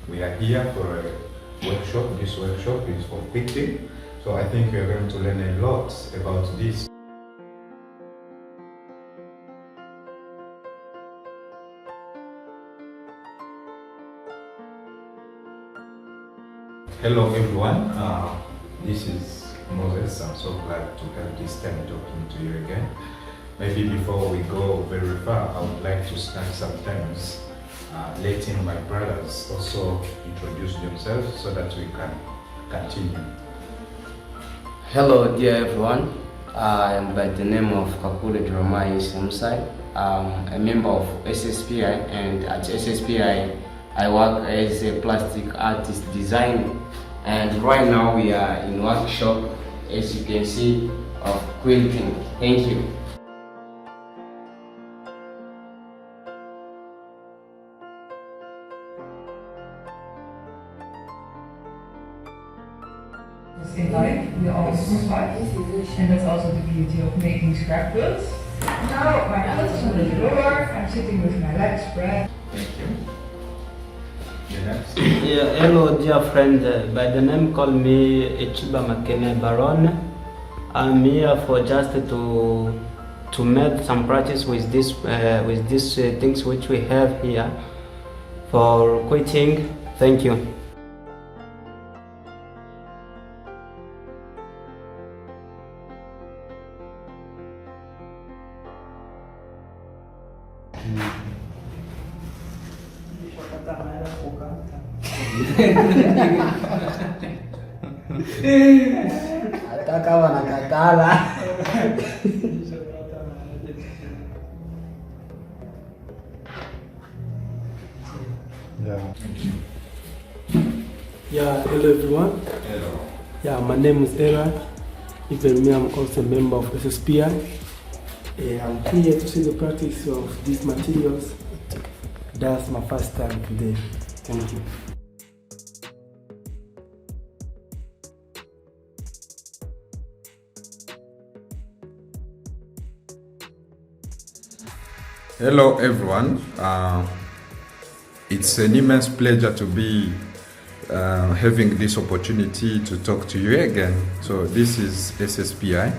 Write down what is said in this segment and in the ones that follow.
we are here for a workshop. This workshop is for quilting, so I think we are going to learn a lot about this. Hello everyone, this is Moses. I'm so glad to have this time talking to you again. Maybe before we go very far, I would like to spend some time letting my brothers also introduce themselves so that we can continue. Hello dear everyone, I am by the name of Kakule Dramai Samsai. I'm a member of SSPI, and at SSPI I work as a plastic artist designer, and right now we are in workshop, as you can see, of quilting. Thank you. In life, we all survive, and that's also the beauty of making scrap quilts. Now my foot is on the floor, I'm sitting with my legs spread. Thank you. Next. Yeah, hello dear friend, by the name call me Echiba Makene Baron. I'm here for just to make some practice with these things which we have here for quilting. Thank you. Ataka wanakatala. Yeah, hello everyone. Hello. Yeah, my name is Era. Even me, I'm also a member of SSPI. I'm here to see the practice of these materials. That's my first time today. Thank you. Hello everyone, it's an immense pleasure to be having this opportunity to talk to you again. So this is SSPI,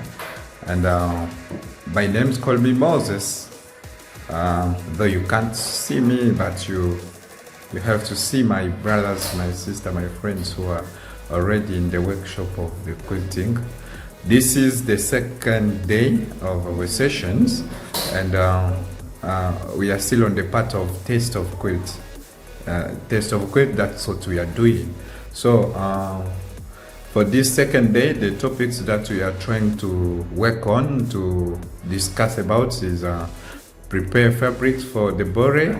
and my name's call me Moses, though you can't see me, but you have to see my brothers, my sister, my friends who are already in the workshop of the quilting. This is the second day of our sessions, and we are still on the part of Taste of Quilt. Taste of Quilt, that's what we are doing. So for this second day, the topics that we are trying to work on, to discuss about, is prepare fabrics for the bore,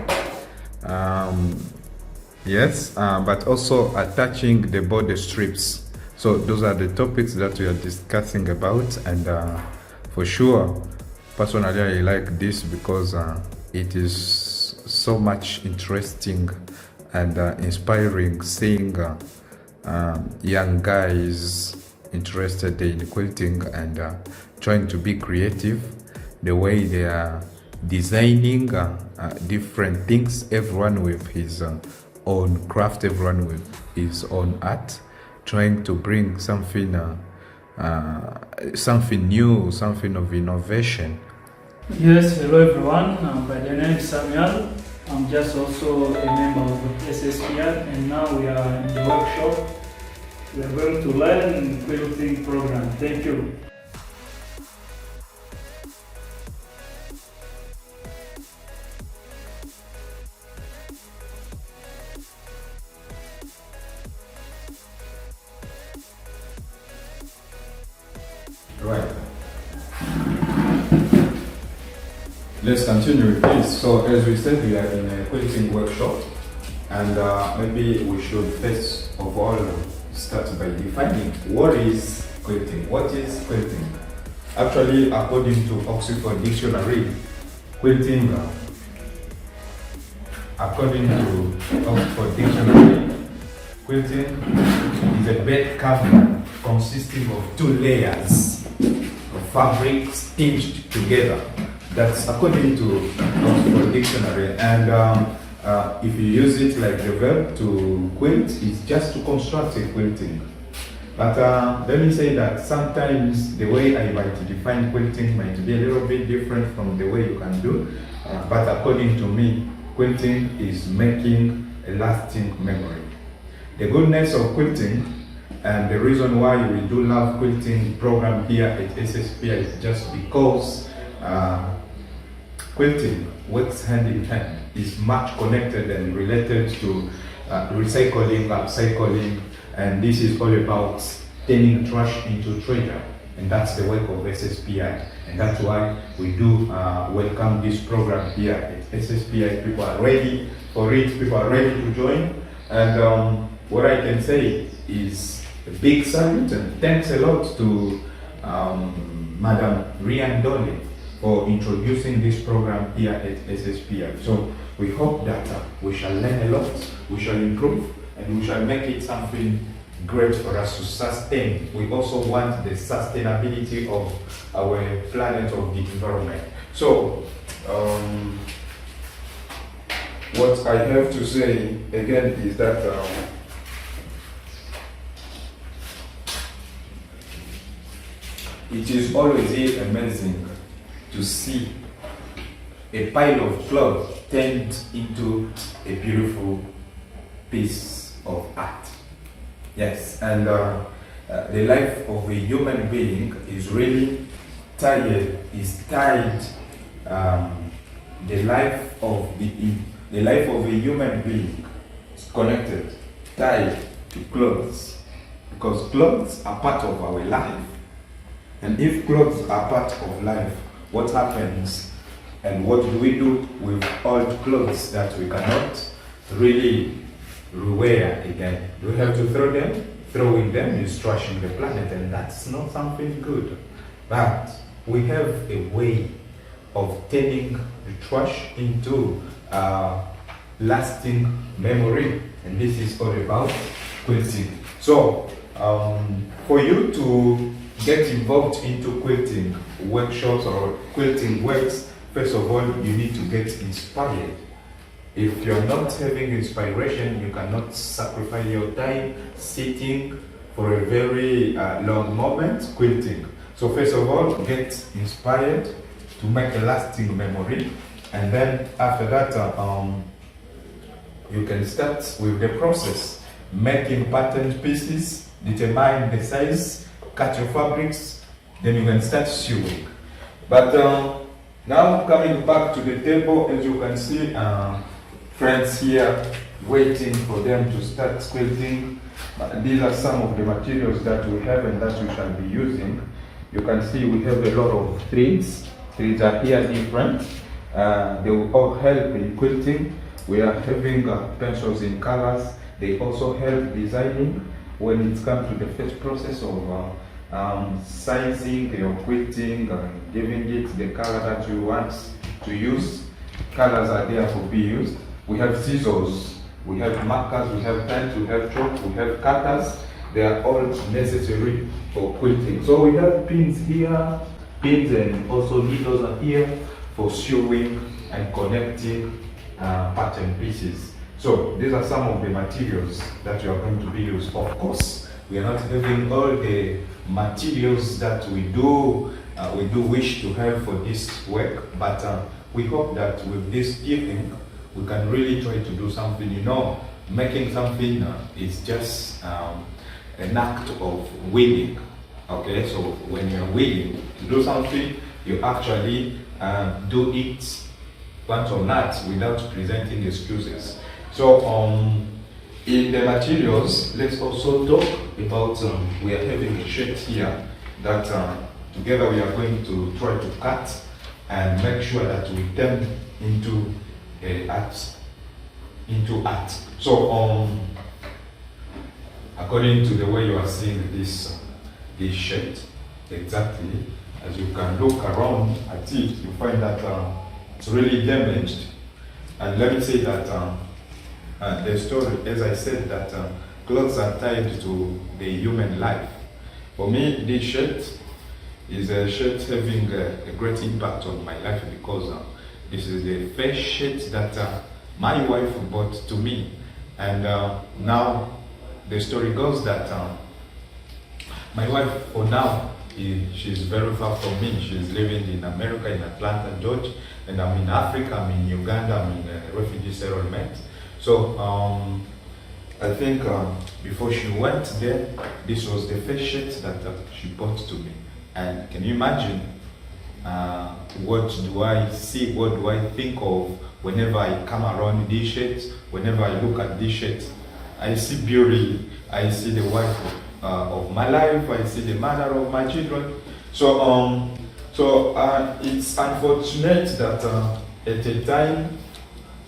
yes, but also attaching the border strips. So those are the topics that we are discussing about, and for sure, personally, I like this because it is so much interesting and inspiring seeing young guys interested in quilting and trying to be creative, the way they are designing different things, everyone with his own craft, everyone with his own art, trying to bring something something new, something of innovation. Yes, hello everyone. By the name Samuel. I'm just also a member of SSPI, and now we are in the workshop. We are going to learn quilting program. Thank you. Right. Let's continue with this. So as we said, we are in a quilting workshop, and maybe we should first of all start by defining what is quilting. What is quilting? Actually, according to Oxford Dictionary, quilting, according to Oxford Dictionary, quilting is a bed cover consisting of two layers of fabric stitched together. That's according to Oxford Dictionary. And if you use it like the verb to quilt, it's just to construct a quilting. But let me say that sometimes the way I might define quilting might be a little bit different from the way you can do. But according to me, quilting is making a lasting memory. The goodness of quilting and the reason why we do love quilting program here at SSPI is just because quilting works hand in hand, is much connected and related to recycling, upcycling, and this is all about turning trash into treasure. And that's the work of SSPI. And that's why we do welcome this program here at SSPI. People are ready for it, people are ready to join. And what I can say is a big salute and thanks a lot to Madam Rian Dole for introducing this program here at SSPI. So we hope that we shall learn a lot, we shall improve, and we shall make it something great for us to sustain. We also want the sustainability of our planet, of the environment. So, what I have to say again is that it is always amazing to see a pile of cloth turned into a beautiful piece of art. Yes, and the life of a human being is really tied. The life of a human being is connected, tied to clothes, because clothes are part of our life. And if clothes are part of life, what happens and what do we do with old clothes that we cannot really rewear again? Do we have to throw them? Throwing them is trashing the planet, and that's not something good. But we have a way of turning the trash into lasting memory, and this is all about quilting. So, for you to get involved into quilting workshops or quilting works, first of all, you need to get inspired. If you're not having inspiration, you cannot sacrifice your time sitting for a very long moment quilting. So first of all, get inspired to make a lasting memory, and then after that, you can start with the process, making patterned pieces, determine the size, cut your fabrics, then you can start sewing. But now coming back to the table, as you can see, friends here waiting for them to start quilting. These are some of the materials that we have and that we shall be using. You can see we have a lot of threads. Threads are here different. They will all help in quilting. We are having pencils in colors. They also help designing when it comes to the first process of sizing your quilting, giving it the color that you want to use. Colors are there to be used. We have scissors, we have markers, we have pens, we have chalk, we have cutters. They are all necessary for quilting. So we have pins here, pins and also needles are here for sewing and connecting pattern pieces. So these are some of the materials that you are going to be used. Of course, we are not having all the materials that we do wish to have for this work, but we hope that with this giving, we can really try to do something. You know, making something is just an act of willing. Okay, so when you're willing to do something, you actually do it once or not without presenting excuses. So in the materials, let's also talk about, we are having a shirt here that together we are going to try to cut and make sure that we turn into art. So according to the way you are seeing this shirt, exactly, as you can look around at it, you find that it's really damaged. And let me say that the story, as I said, that clothes are tied to the human life. For me, this shirt is a shirt having a great impact on my life because this is the first shirt that my wife bought to me. And now the story goes that my wife, for now, she's very far from me. She's living in America, in Atlanta, Georgia, and I'm in Africa, I'm in Uganda, I'm in a refugee settlement. So I think before she went there, this was the first shirt that she bought to me. And can you imagine what do I see, what do I think of whenever I come around these shirts, whenever I look at these shirts? I see beauty, I see the wife of my life, I see the mother of my children. So it's unfortunate that at a time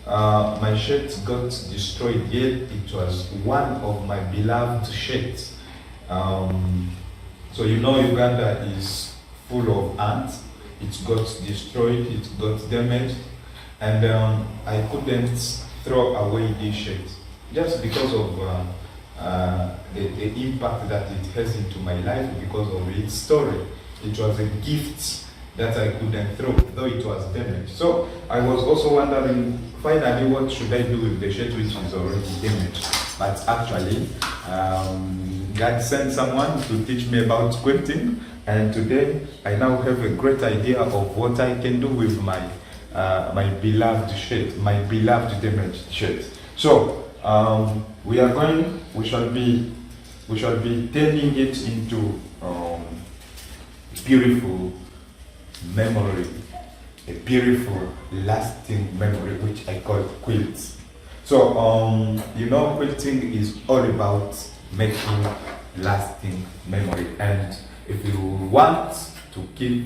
my shirt got destroyed, yet it was one of my beloved shirts. So you know Uganda is full of ants. It got destroyed, it got damaged, and I couldn't throw away this shirt just because of the impact that it has into my life, because of its story. It was a gift that I couldn't throw, though it was damaged. So I was also wondering, finally, what should I do with the shirt which is already damaged? But actually, God sent someone to teach me about quilting, and today I now have a great idea of what I can do with my my beloved shirt, my beloved damaged shirt. So we shall be turning it into beautiful memory, a beautiful lasting memory, which I call quilts. So you know, quilting is all about making lasting memory, and if you want to keep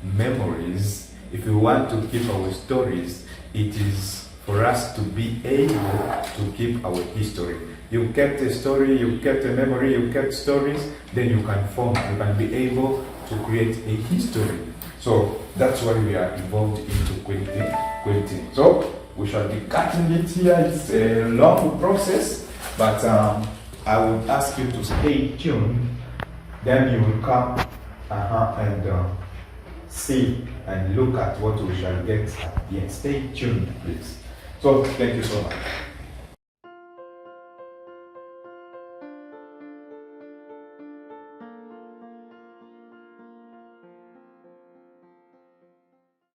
memories, if you want to keep our stories, it is for us to be able to keep our history. You kept a story, you kept a memory, you kept stories, then you can be able to create a history. So that's why we are involved into quilting. So we shall be cutting it here. It's a long process, but I would ask you to stay tuned. Then you will come and see and look at what we shall get at the end. Stay tuned, please. So thank you so much.